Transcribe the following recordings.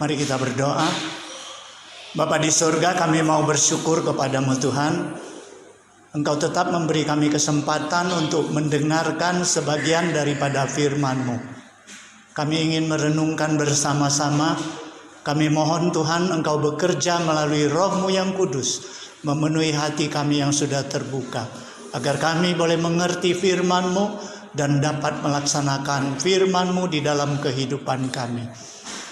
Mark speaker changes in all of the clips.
Speaker 1: Mari kita berdoa. Bapa di surga, kami mau bersyukur kepadamu Tuhan. Engkau tetap memberi kami kesempatan untuk mendengarkan sebagian daripada firman-Mu. Kami ingin merenungkan bersama-sama. Kami mohon Tuhan Engkau bekerja melalui Roh-Mu yang kudus, memenuhi hati kami yang sudah terbuka, agar kami boleh mengerti firman-Mu dan dapat melaksanakan firman-Mu di dalam kehidupan kami.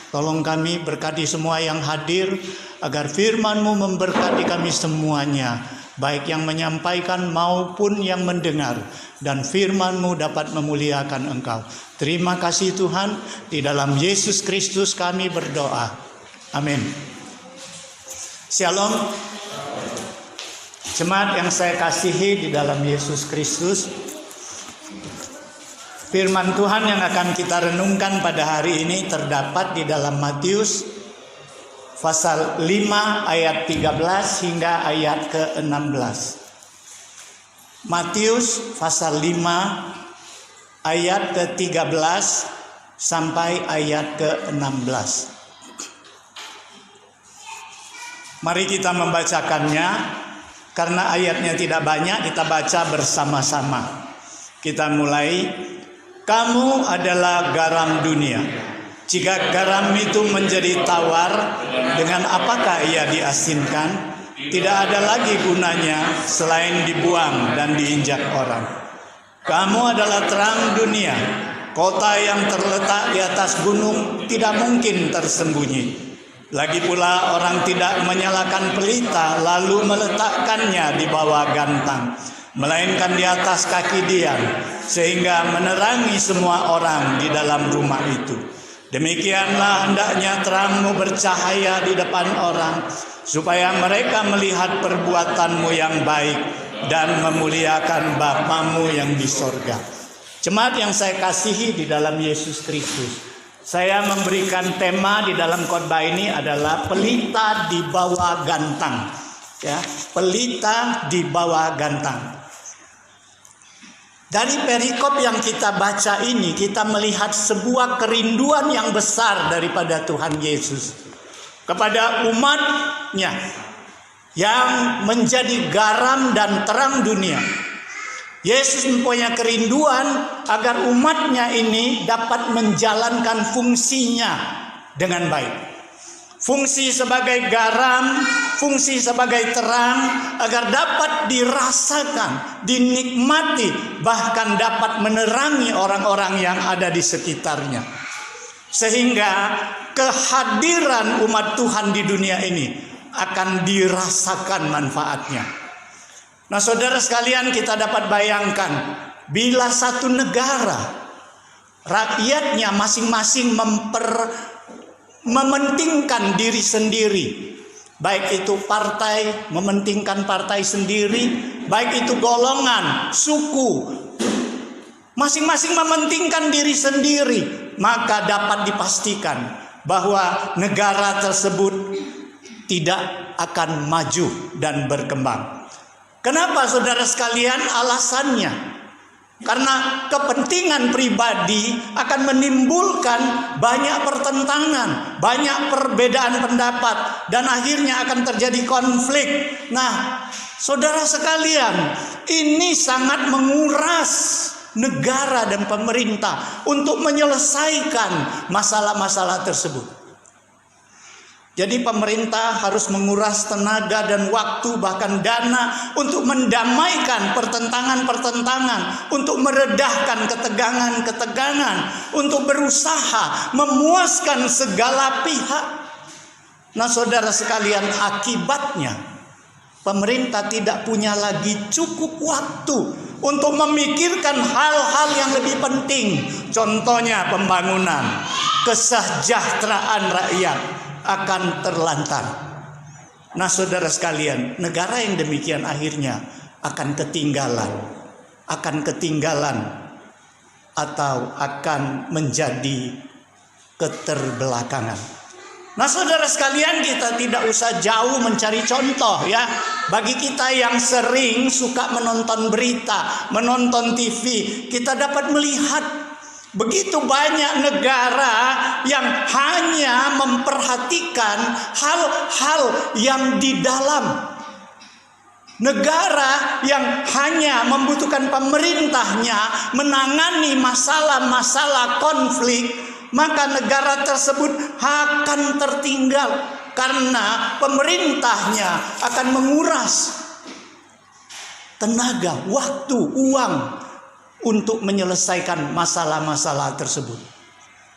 Speaker 1: Tolong kami, berkati semua yang hadir, agar firman-Mu memberkati kami semuanya, baik yang menyampaikan maupun yang mendengar, dan firman-Mu dapat memuliakan Engkau. Terima kasih Tuhan, di dalam Yesus Kristus kami berdoa. Amin. Shalom. Jemaat yang saya kasihi di dalam Yesus Kristus, firman Tuhan yang akan kita renungkan pada hari ini terdapat di dalam Matius pasal 5 ayat 13 hingga ayat ke-16. Matius pasal 5 ayat ke-13 sampai ayat ke-16. Mari kita membacakannya, karena ayatnya tidak banyak, kita baca bersama-sama. Kita mulai. Kamu adalah garam dunia. Jika garam itu menjadi tawar, dengan apakah ia diasinkan? Tidak ada lagi gunanya selain dibuang dan diinjak orang. Kamu adalah terang dunia. Kota yang terletak di atas gunung tidak mungkin tersembunyi. Lagi pula orang tidak menyalakan pelita lalu meletakkannya di bawah gantang, melainkan di atas kaki dian, sehingga menerangi semua orang di dalam rumah itu. Demikianlah hendaknya terangmu bercahaya di depan orang, supaya mereka melihat perbuatanmu yang baik dan memuliakan Bapamu yang di sorga. Jemaat yang saya kasihi di dalam Yesus Kristus, saya memberikan tema di dalam khotbah ini adalah pelita di bawah gantang. Ya, pelita di bawah gantang. Dari perikop yang kita baca ini, kita melihat sebuah kerinduan yang besar daripada Tuhan Yesus kepada umat-Nya yang menjadi garam dan terang dunia. Yesus mempunyai kerinduan agar umat-Nya ini dapat menjalankan fungsinya dengan baik. Fungsi sebagai garam, fungsi sebagai terang, agar dapat dirasakan, dinikmati, bahkan dapat menerangi orang-orang yang ada di sekitarnya. Sehingga kehadiran umat Tuhan di dunia ini akan dirasakan manfaatnya. Nah, saudara sekalian, kita dapat bayangkan bila satu negara, rakyatnya masing-masing mementingkan diri sendiri, baik itu partai mementingkan partai sendiri, baik itu golongan, suku, masing-masing mementingkan diri sendiri, maka dapat dipastikan bahwa negara tersebut tidak akan maju dan berkembang. Kenapa saudara sekalian? Alasannya karena kepentingan pribadi akan menimbulkan banyak pertentangan, banyak perbedaan pendapat, dan akhirnya akan terjadi konflik. Nah, saudara sekalian, ini sangat menguras negara dan pemerintah untuk menyelesaikan masalah-masalah tersebut. Jadi pemerintah harus menguras tenaga dan waktu, bahkan dana, untuk mendamaikan pertentangan-pertentangan, untuk meredahkan ketegangan-ketegangan, untuk berusaha memuaskan segala pihak. Nah, saudara sekalian, akibatnya pemerintah tidak punya lagi cukup waktu untuk memikirkan hal-hal yang lebih penting. Contohnya pembangunan, kesejahteraan rakyat akan terlantar. Nah, saudara sekalian, negara yang demikian akhirnya akan ketinggalan atau akan menjadi keterbelakangan. Nah, saudara sekalian, kita tidak usah jauh mencari contoh ya. Bagi kita yang sering suka menonton berita, menonton TV, kita dapat melihat Begitu banyak negara yang hanya memperhatikan hal-hal yang di dalam. Negara yang hanya membutuhkan pemerintahnya menangani masalah-masalah konflik, maka negara tersebut akan tertinggal karena pemerintahnya akan menguras tenaga, waktu, uang untuk menyelesaikan masalah-masalah tersebut.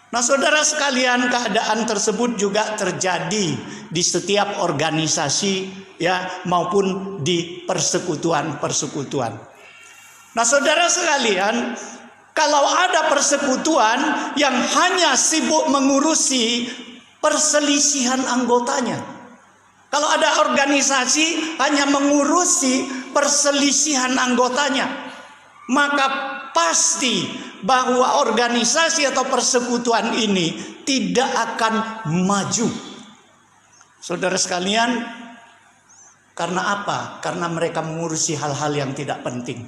Speaker 1: Nah, saudara sekalian, keadaan tersebut juga terjadi di setiap organisasi ya maupun di persekutuan-persekutuan. Nah, saudara sekalian, kalau ada persekutuan yang hanya sibuk mengurusi perselisihan anggotanya, kalau ada organisasi hanya mengurusi perselisihan anggotanya, maka pasti bahwa organisasi atau persekutuan ini tidak akan maju. Saudara sekalian, karena apa? Karena mereka mengurusi hal-hal yang tidak penting.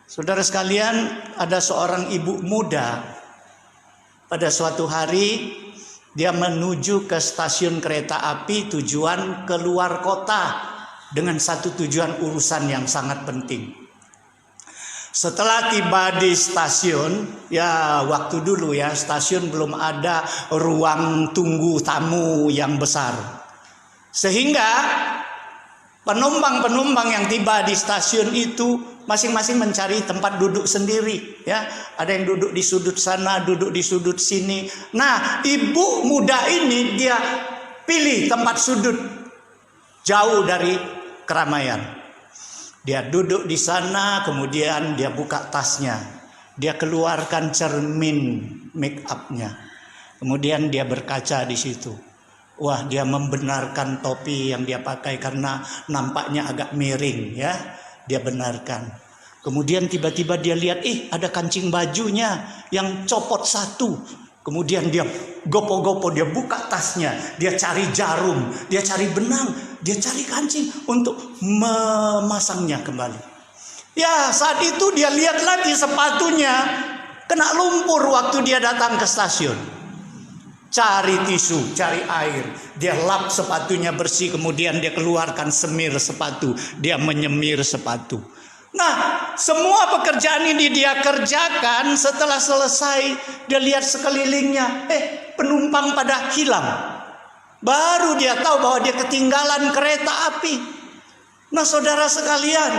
Speaker 1: Saudara sekalian, ada seorang ibu muda pada suatu hari dia menuju ke stasiun kereta api tujuan keluar kota dengan satu tujuan urusan yang sangat penting. Setelah tiba di stasiun, ya waktu dulu ya stasiun belum ada ruang tunggu tamu yang besar. Sehingga penumpang-penumpang yang tiba di stasiun itu masing-masing mencari tempat duduk sendiri ya. Ada yang duduk di sudut sana, duduk di sudut sini. Nah, ibu muda ini dia pilih tempat sudut jauh dari keramaian. Dia duduk di sana, kemudian dia buka tasnya. Dia keluarkan cermin make up-nya. Kemudian dia berkaca di situ. Wah, dia membenarkan topi yang dia pakai karena nampaknya agak miring ya. Dia benarkan. Kemudian tiba-tiba dia lihat, ada kancing bajunya yang copot satu. Kemudian dia gopo-gopo, dia buka tasnya, dia cari jarum, dia cari benang, dia cari kancing untuk memasangnya kembali. Ya, saat itu dia lihat lagi sepatunya kena lumpur waktu dia datang ke stasiun. Cari tisu, cari air, dia lap sepatunya bersih, kemudian dia keluarkan semir sepatu, dia menyemir sepatu. Nah, semua pekerjaan ini dia kerjakan. Setelah selesai, dia lihat sekelilingnya, penumpang pada hilang. Baru dia tahu bahwa dia ketinggalan kereta api. Nah, saudara sekalian,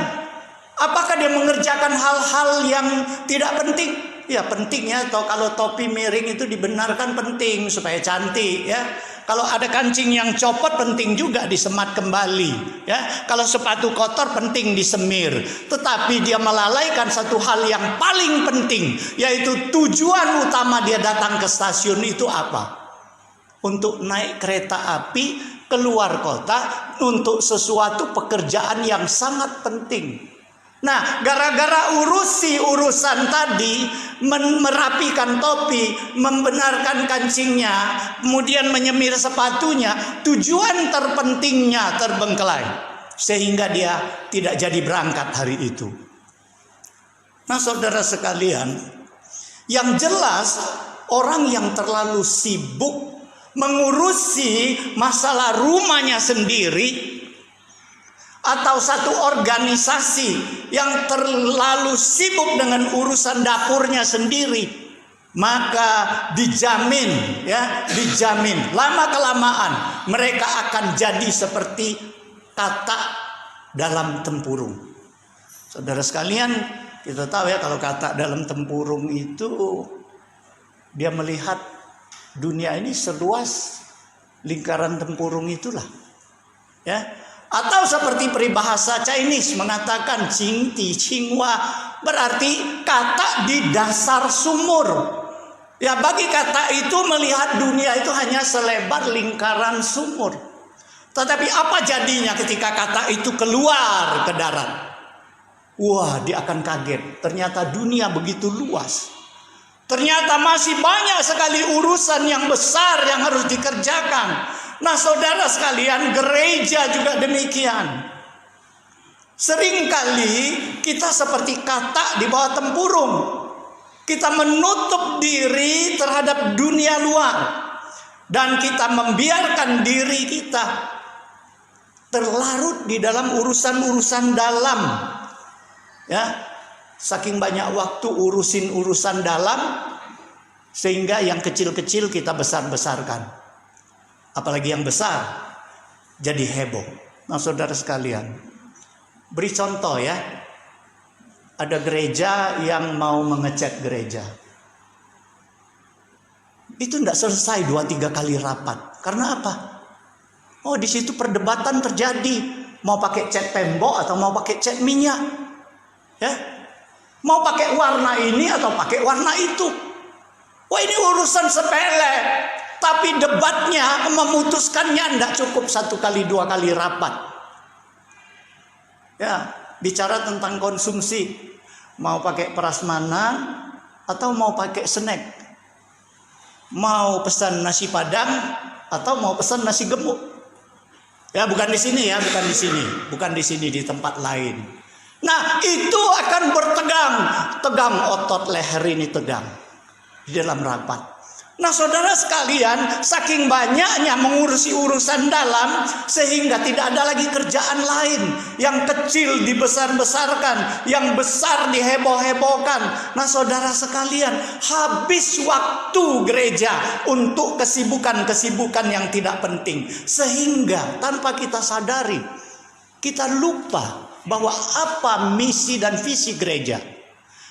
Speaker 1: apakah dia mengerjakan hal-hal yang tidak penting? Ya, pentingnya kalau topi miring itu dibenarkan penting supaya cantik ya. Kalau ada kancing yang copot penting juga disemat kembali ya. Kalau sepatu kotor penting disemir. Tetapi dia melalaikan satu hal yang paling penting, yaitu tujuan utama dia datang ke stasiun itu apa? Untuk naik kereta api keluar kota untuk sesuatu pekerjaan yang sangat penting. Nah, gara-gara urusan tadi, merapikan topi, membenarkan kancingnya, kemudian menyemir sepatunya, tujuan terpentingnya terbengkelai. Sehingga dia tidak jadi berangkat hari itu. Nah, saudara sekalian, yang jelas orang yang terlalu sibuk mengurusi masalah rumahnya sendiri, atau satu organisasi yang terlalu sibuk dengan urusan dapurnya sendiri, maka dijamin lama kelamaan mereka akan jadi seperti katak dalam tempurung. Saudara sekalian, kita tahu ya kalau katak dalam tempurung itu dia melihat dunia ini seluas lingkaran tempurung itulah ya. Atau seperti peribahasa Chinese mengatakan Jing Ti Qinghua, berarti katak di dasar sumur. Ya, bagi katak itu melihat dunia itu hanya selebar lingkaran sumur. Tetapi apa jadinya ketika katak itu keluar ke darat? Wah, dia akan kaget. Ternyata dunia begitu luas. Ternyata masih banyak sekali urusan yang besar yang harus dikerjakan. Nah, saudara sekalian, gereja juga demikian. Seringkali kita seperti katak di bawah tempurung. Kita menutup diri terhadap dunia luar. Dan kita membiarkan diri kita terlarut di dalam urusan-urusan dalam. Ya, saking banyak waktu urusin urusan dalam, sehingga yang kecil-kecil kita besar-besarkan. Apalagi yang besar jadi heboh. Nah, saudara sekalian, beri contoh ya. Ada gereja yang mau mengecat gereja. Itu tidak selesai 2-3 kali rapat. Karena apa? Oh, di situ perdebatan terjadi. Mau pakai cat tembok atau mau pakai cat minyak. Ya, mau pakai warna ini atau pakai warna itu. Wah, ini urusan sepele. Tapi debatnya, memutuskannya tidak cukup 1 kali 2 kali rapat. Ya, bicara tentang konsumsi. Mau pakai prasmanan atau mau pakai snack. Mau pesan nasi padang atau mau pesan nasi gemuk. Ya, bukan di sini ya, bukan di sini. Bukan di sini, di tempat lain. Nah, itu akan bertegang. Tegang otot leher ini, tegang di dalam rapat. Nah, saudara sekalian, saking banyaknya mengurusi urusan dalam, sehingga tidak ada lagi kerjaan lain. Yang kecil dibesar-besarkan, yang besar diheboh-hebohkan. Nah, saudara sekalian, habis waktu gereja untuk kesibukan-kesibukan yang tidak penting. Sehingga tanpa kita sadari, kita lupa bahwa apa misi dan visi gereja.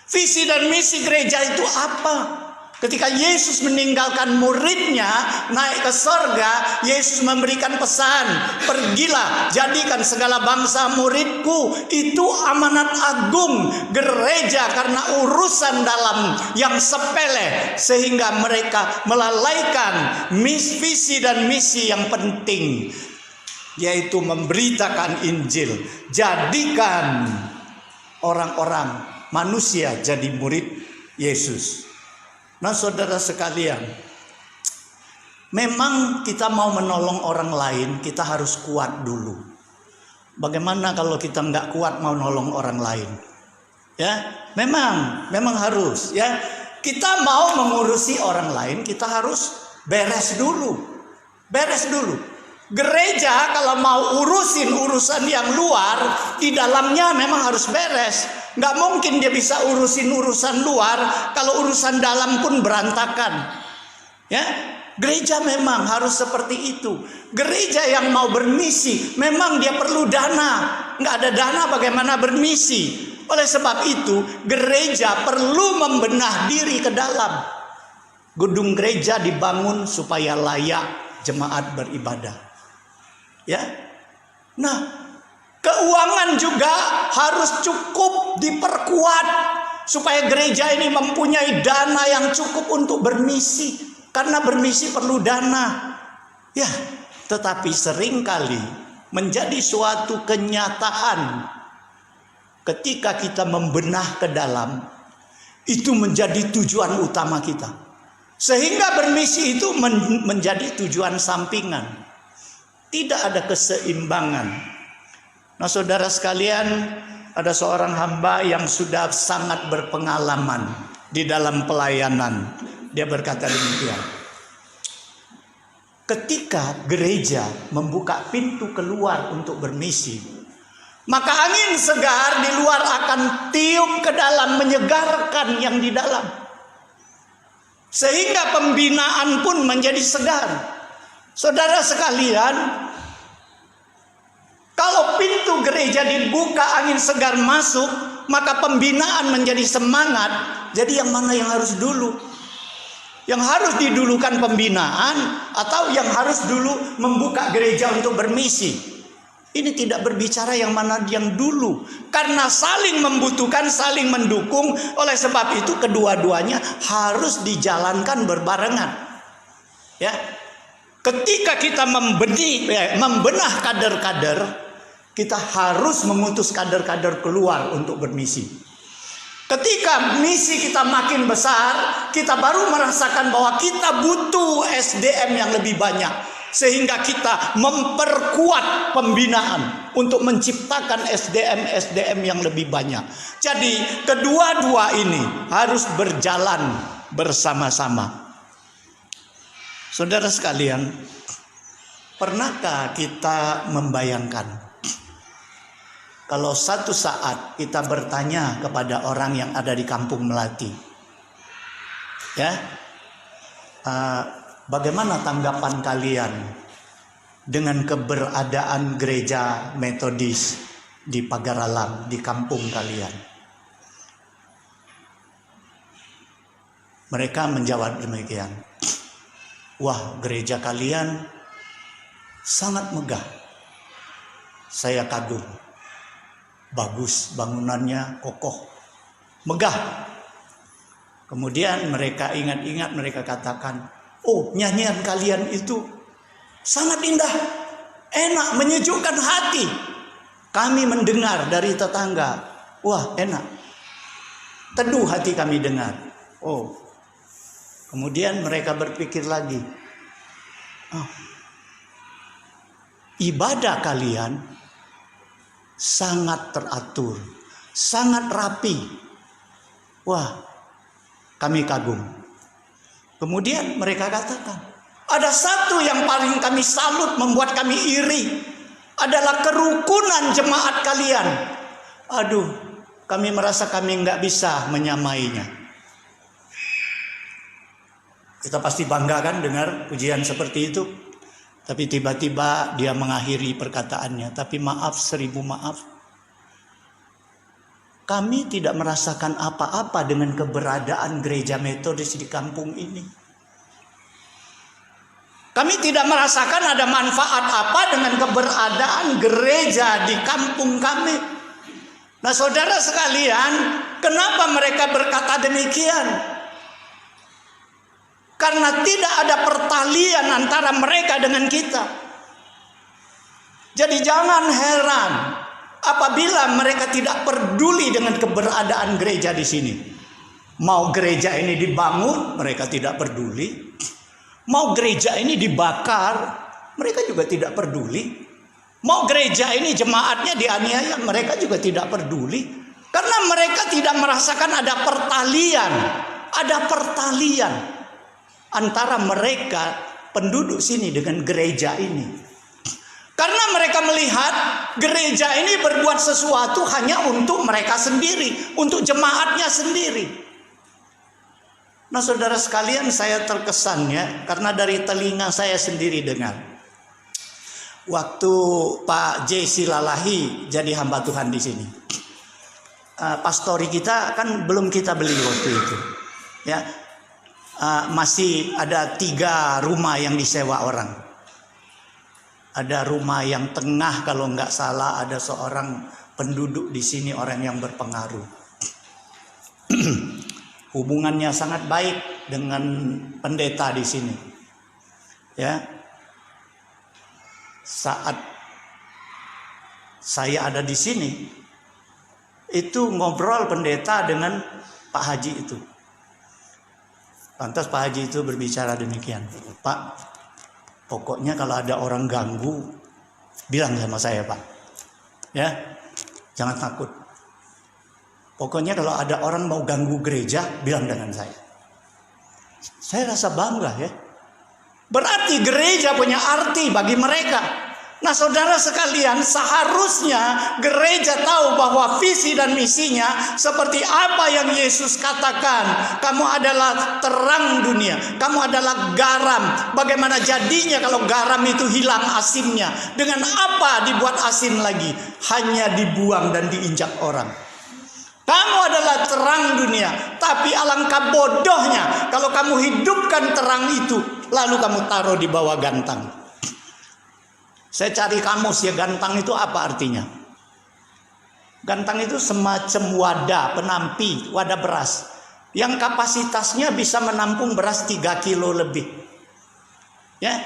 Speaker 1: Visi dan misi gereja itu apa? Ketika Yesus meninggalkan muridnya naik ke sorga, Yesus memberikan pesan, pergilah jadikan segala bangsa muridku. Itu amanat agung gereja karena urusan dalam yang sepele, sehingga mereka melalaikan visi dan misi yang penting, yaitu memberitakan Injil. Jadikan orang-orang manusia jadi murid Yesus. Nah, saudara sekalian, memang kita mau menolong orang lain, kita harus kuat dulu. Bagaimana kalau kita nggak kuat mau nolong orang lain? Ya, memang harus. Ya, kita mau mengurusi orang lain, kita harus beres dulu. Gereja kalau mau urusin urusan yang luar, di dalamnya memang harus beres. Nggak mungkin dia bisa urusin urusan luar kalau urusan dalam pun berantakan. Ya, gereja memang harus seperti itu. Gereja yang mau bermisi memang dia perlu dana. Nggak ada dana bagaimana bermisi. Oleh sebab itu gereja perlu membenah diri ke dalam. Gedung gereja dibangun supaya layak jemaat beribadah. Ya, nah, keuangan juga harus cukup diperkuat supaya gereja ini mempunyai dana yang cukup untuk bermisi, karena bermisi perlu dana. Ya, tetapi seringkali menjadi suatu kenyataan ketika kita membenah ke dalam, itu menjadi tujuan utama kita, sehingga bermisi itu menjadi tujuan sampingan. Tidak ada keseimbangan. Nah, saudara sekalian, ada seorang hamba yang sudah sangat berpengalaman di dalam pelayanan. Dia berkata demikian. Ketika gereja membuka pintu keluar untuk bermisi, maka angin segar di luar akan tiup ke dalam, menyegarkan yang di dalam. Sehingga pembinaan pun menjadi segar. Saudara sekalian, kalau pintu gereja dibuka, angin segar masuk, maka pembinaan menjadi semangat. Jadi yang mana yang harus dulu? Yang harus didulukan pembinaan atau yang harus dulu membuka gereja untuk bermisi? Ini tidak berbicara yang mana yang dulu, karena saling membutuhkan, saling mendukung. Oleh sebab itu kedua-duanya harus dijalankan berbarengan. Ya. Ketika kita membenah kader-kader, kita harus mengutus kader-kader keluar untuk bermisi. Ketika misi kita makin besar, kita baru merasakan bahwa kita butuh SDM yang lebih banyak. Sehingga kita memperkuat pembinaan untuk menciptakan SDM yang lebih banyak. Jadi kedua-dua ini harus berjalan bersama-sama. Saudara sekalian, pernahkah kita membayangkan kalau satu saat kita bertanya kepada orang yang ada di kampung Melati, ya, bagaimana tanggapan kalian dengan keberadaan gereja Metodis di Pagar Alam, di kampung kalian? Mereka menjawab demikian. Wah, gereja kalian sangat megah. Saya kagum. Bagus bangunannya, kokoh, megah. Kemudian mereka ingat-ingat, mereka katakan, oh, nyanyian kalian itu sangat indah, enak, menyejukkan hati. Kami mendengar dari tetangga, wah enak, teduh hati kami dengar. Oh, kemudian mereka berpikir lagi, oh, ibadah kalian sangat teratur, sangat rapi. Wah, kami kagum. Kemudian mereka katakan, ada satu yang paling kami salut, membuat kami iri, adalah kerukunan jemaat kalian. Aduh, kami merasa kami nggak bisa menyamainya. Kita pasti bangga kan dengar pujian seperti itu. Tapi tiba-tiba dia mengakhiri perkataannya, tapi maaf, 1000 maaf. Kami tidak merasakan apa-apa dengan keberadaan gereja Metodis di kampung ini. Kami tidak merasakan ada manfaat apa dengan keberadaan gereja di kampung kami. Nah, saudara sekalian, kenapa mereka berkata demikian? Karena tidak ada pertalian antara mereka dengan kita. Jadi jangan heran apabila mereka tidak peduli dengan keberadaan gereja di sini. Mau gereja ini dibangun, mereka tidak peduli. Mau gereja ini dibakar, mereka juga tidak peduli. Mau gereja ini jemaatnya dianiaya, mereka juga tidak peduli. Karena mereka tidak merasakan ada pertalian. Ada pertalian antara mereka penduduk sini dengan gereja ini. Karena mereka melihat gereja ini berbuat sesuatu hanya untuk mereka sendiri, untuk jemaatnya sendiri. Nah, saudara sekalian, saya terkesan ya, karena dari telinga saya sendiri dengar. Waktu Pak J. Silalahi jadi hamba Tuhan di sini, pastori kita kan belum kita beli waktu itu, ya. Masih ada 3 rumah yang disewa orang. Ada rumah yang tengah, kalau nggak salah ada seorang penduduk di sini, orang yang berpengaruh. Hubungannya sangat baik dengan pendeta di sini. Ya. Saat saya ada di sini, itu ngobrol pendeta dengan Pak Haji itu. Lantas Pak Haji itu berbicara demikian, Pak, pokoknya kalau ada orang ganggu, bilang sama saya, Pak. Ya, jangan takut. Pokoknya kalau ada orang mau ganggu gereja, bilang dengan saya. Saya rasa bangga ya. Berarti gereja punya arti bagi mereka. Nah, saudara sekalian, seharusnya gereja tahu bahwa visi dan misinya seperti apa yang Yesus katakan. Kamu adalah terang dunia, kamu adalah garam. Bagaimana jadinya kalau garam itu hilang asinnya? Dengan apa dibuat asin lagi? Hanya dibuang dan diinjak orang. Kamu adalah terang dunia, tapi alangkah bodohnya kalau kamu hidupkan terang itu, lalu kamu taruh di bawah gantang. Saya cari kamus ya, gantang itu apa artinya? Gantang itu semacam wadah penampi, wadah beras, yang kapasitasnya bisa menampung beras 3 kilo lebih. Ya,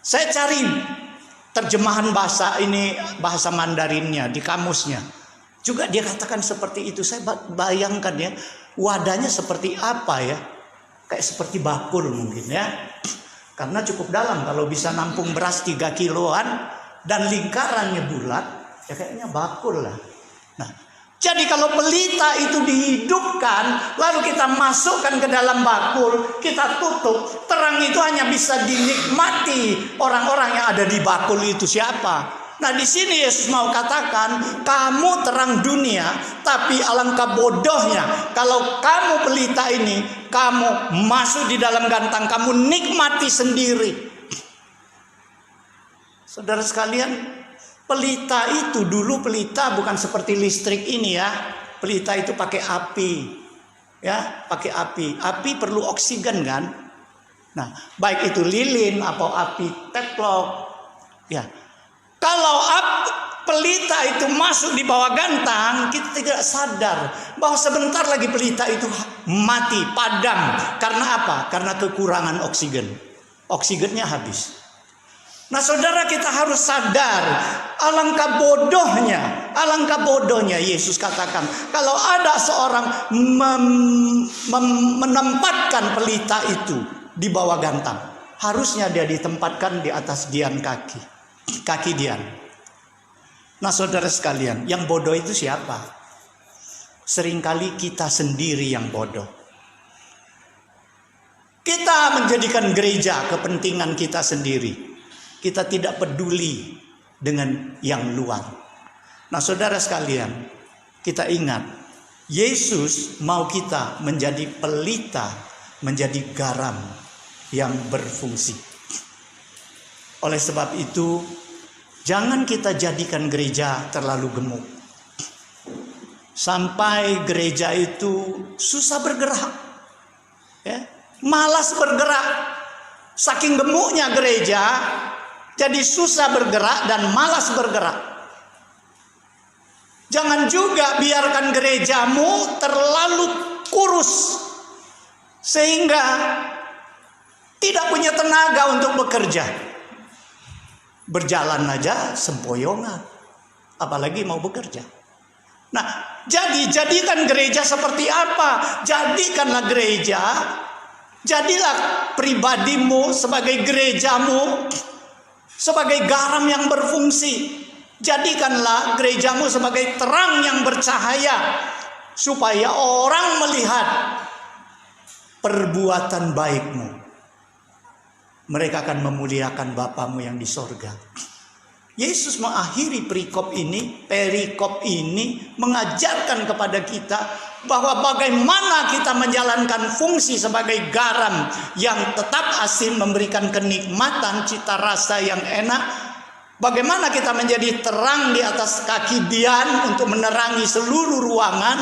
Speaker 1: saya cari terjemahan bahasa ini, bahasa Mandarinnya di kamusnya. Juga dia katakan seperti itu. Saya bayangkan ya, wadahnya seperti apa ya? Kayak seperti bakul mungkin ya. Karena cukup dalam kalau bisa nampung beras 3 kiloan dan lingkarannya bulat. Ya kayaknya bakul lah. Nah, jadi kalau pelita itu dihidupkan, lalu kita masukkan ke dalam bakul, kita tutup, terang itu hanya bisa dinikmati orang-orang yang ada di bakul itu siapa? Nah, di sini Yesus mau katakan, kamu terang dunia, tapi alangkah bodohnya kalau kamu pelita ini, kamu masuk di dalam gantang, kamu nikmati sendiri. Saudara sekalian, pelita itu dulu pelita bukan seperti listrik ini ya. Pelita itu pakai api. Ya, pakai api. Api perlu oksigen kan? Nah, baik itu lilin atau api teplok. Ya. Kalau pelita itu masuk di bawah gantang, kita tidak sadar bahwa sebentar lagi pelita itu mati, padam. Karena apa? Karena kekurangan oksigen. Oksigennya habis. Nah, saudara, kita harus sadar, alangkah bodohnya Yesus katakan, kalau ada seorang menempatkan pelita itu di bawah gantang, harusnya dia ditempatkan di atas dian kaki dian. Nah, saudara sekalian, yang bodoh itu siapa? Seringkali kita sendiri yang bodoh. Kita menjadikan gereja kepentingan kita sendiri. Kita tidak peduli dengan yang luar. Nah, saudara sekalian, kita ingat, Yesus mau kita menjadi pelita, menjadi garam yang berfungsi. Oleh sebab itu, jangan kita jadikan gereja terlalu gemuk. Sampai gereja itu susah bergerak. Ya, malas bergerak. Saking gemuknya gereja, jadi susah bergerak dan malas bergerak. Jangan juga biarkan gerejamu terlalu kurus sehingga tidak punya tenaga untuk bekerja. Berjalan aja sempoyongan, apalagi mau bekerja. Nah, jadikan gereja seperti apa? Jadikanlah gereja, jadilah pribadimu sebagai gerejamu, sebagai garam yang berfungsi. Jadikanlah gerejamu sebagai terang yang bercahaya, supaya orang melihat perbuatan baikmu. Mereka akan memuliakan Bapamu yang di sorga. Yesus mengakhiri perikop ini mengajarkan kepada kita bahwa bagaimana kita menjalankan fungsi sebagai garam yang tetap asin, memberikan kenikmatan, cita rasa yang enak. Bagaimana kita menjadi terang di atas kaki dian untuk menerangi seluruh ruangan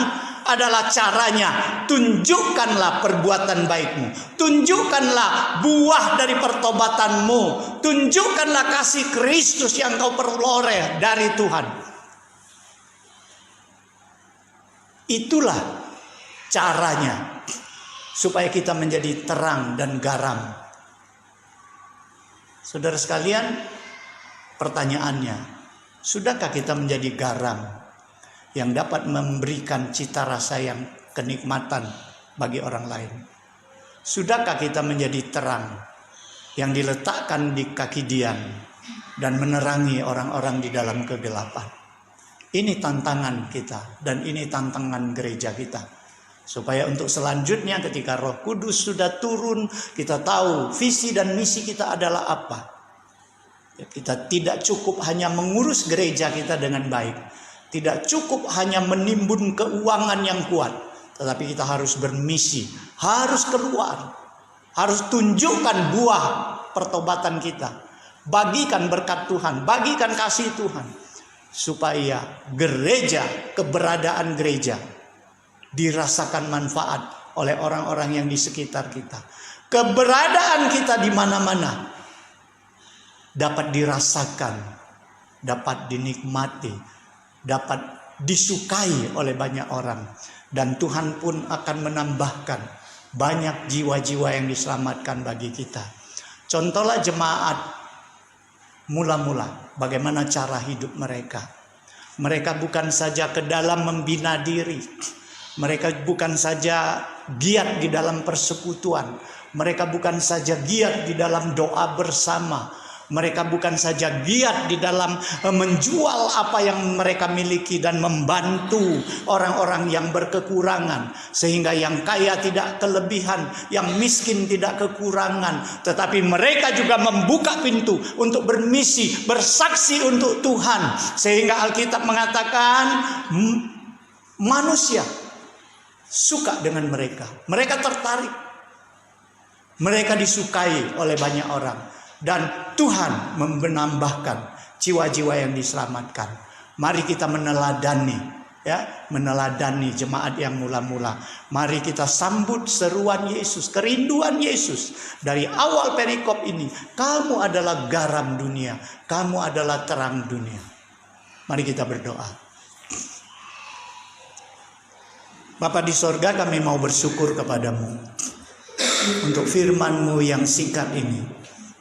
Speaker 1: adalah caranya. Tunjukkanlah perbuatan baikmu, tunjukkanlah buah dari pertobatanmu, tunjukkanlah kasih Kristus yang kau peroleh dari Tuhan. Itulah caranya supaya kita menjadi terang dan garam. Saudara sekalian, pertanyaannya, sudahkah kita menjadi garam yang dapat memberikan cita rasa yang kenikmatan bagi orang lain? Sudahkah kita menjadi terang yang diletakkan di kaki dian dan menerangi orang-orang di dalam kegelapan? Ini tantangan kita dan ini tantangan gereja kita. Supaya untuk selanjutnya ketika Roh Kudus sudah turun, kita tahu visi dan misi kita adalah apa. Kita tidak cukup hanya mengurus gereja kita dengan baik. Tidak cukup hanya menimbun keuangan yang kuat. Tetapi kita harus bermisi. Harus keluar. Harus tunjukkan buah pertobatan kita. Bagikan berkat Tuhan. Bagikan kasih Tuhan. Supaya gereja, keberadaan gereja dirasakan manfaat oleh orang-orang yang di sekitar kita. Keberadaan kita di mana-mana dapat dirasakan, dapat dinikmati, dapat disukai oleh banyak orang. Dan Tuhan pun akan menambahkan banyak jiwa-jiwa yang diselamatkan bagi kita. Contohlah jemaat mula-mula, bagaimana cara hidup mereka. Mereka bukan saja ke dalam membina diri. Mereka bukan saja giat di dalam persekutuan. Mereka bukan saja giat di dalam doa bersama. Mereka bukan saja giat di dalam menjual apa yang mereka miliki dan membantu orang-orang yang berkekurangan, sehingga yang kaya tidak kelebihan, yang miskin tidak kekurangan. Tetapi mereka juga membuka pintu untuk bermisi, bersaksi untuk Tuhan, sehingga Alkitab mengatakan manusia suka dengan mereka. Mereka tertarik, mereka disukai oleh banyak orang. Dan Tuhan menambahkan jiwa-jiwa yang diselamatkan. Mari kita meneladani, meneladani jemaat yang mula-mula. Mari kita sambut seruan Yesus, kerinduan Yesus dari awal perikop ini. Kamu adalah garam dunia, kamu adalah terang dunia. Mari kita berdoa. Bapa di sorga, kami mau bersyukur kepadamu untuk firman-Mu yang singkat ini.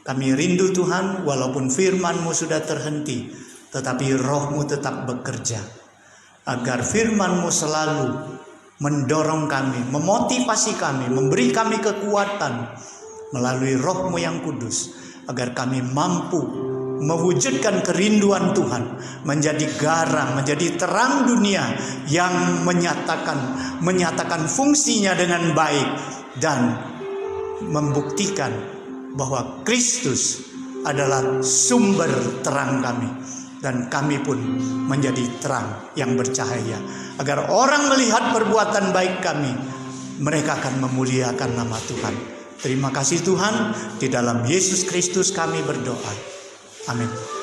Speaker 1: Kami rindu Tuhan, walaupun firman-Mu sudah terhenti, tetapi Roh-Mu tetap bekerja. Agar firman-Mu selalu mendorong kami, memotivasi kami, memberi kami kekuatan melalui Roh-Mu yang kudus. Agar kami mampu mewujudkan kerinduan Tuhan, menjadi garam, menjadi terang dunia yang menyatakan fungsinya dengan baik dan membuktikan bahwa Kristus adalah sumber terang kami, dan kami pun menjadi terang yang bercahaya. Agar orang melihat perbuatan baik kami, mereka akan memuliakan nama Tuhan. Terima kasih Tuhan, di dalam Yesus Kristus kami berdoa. Amin.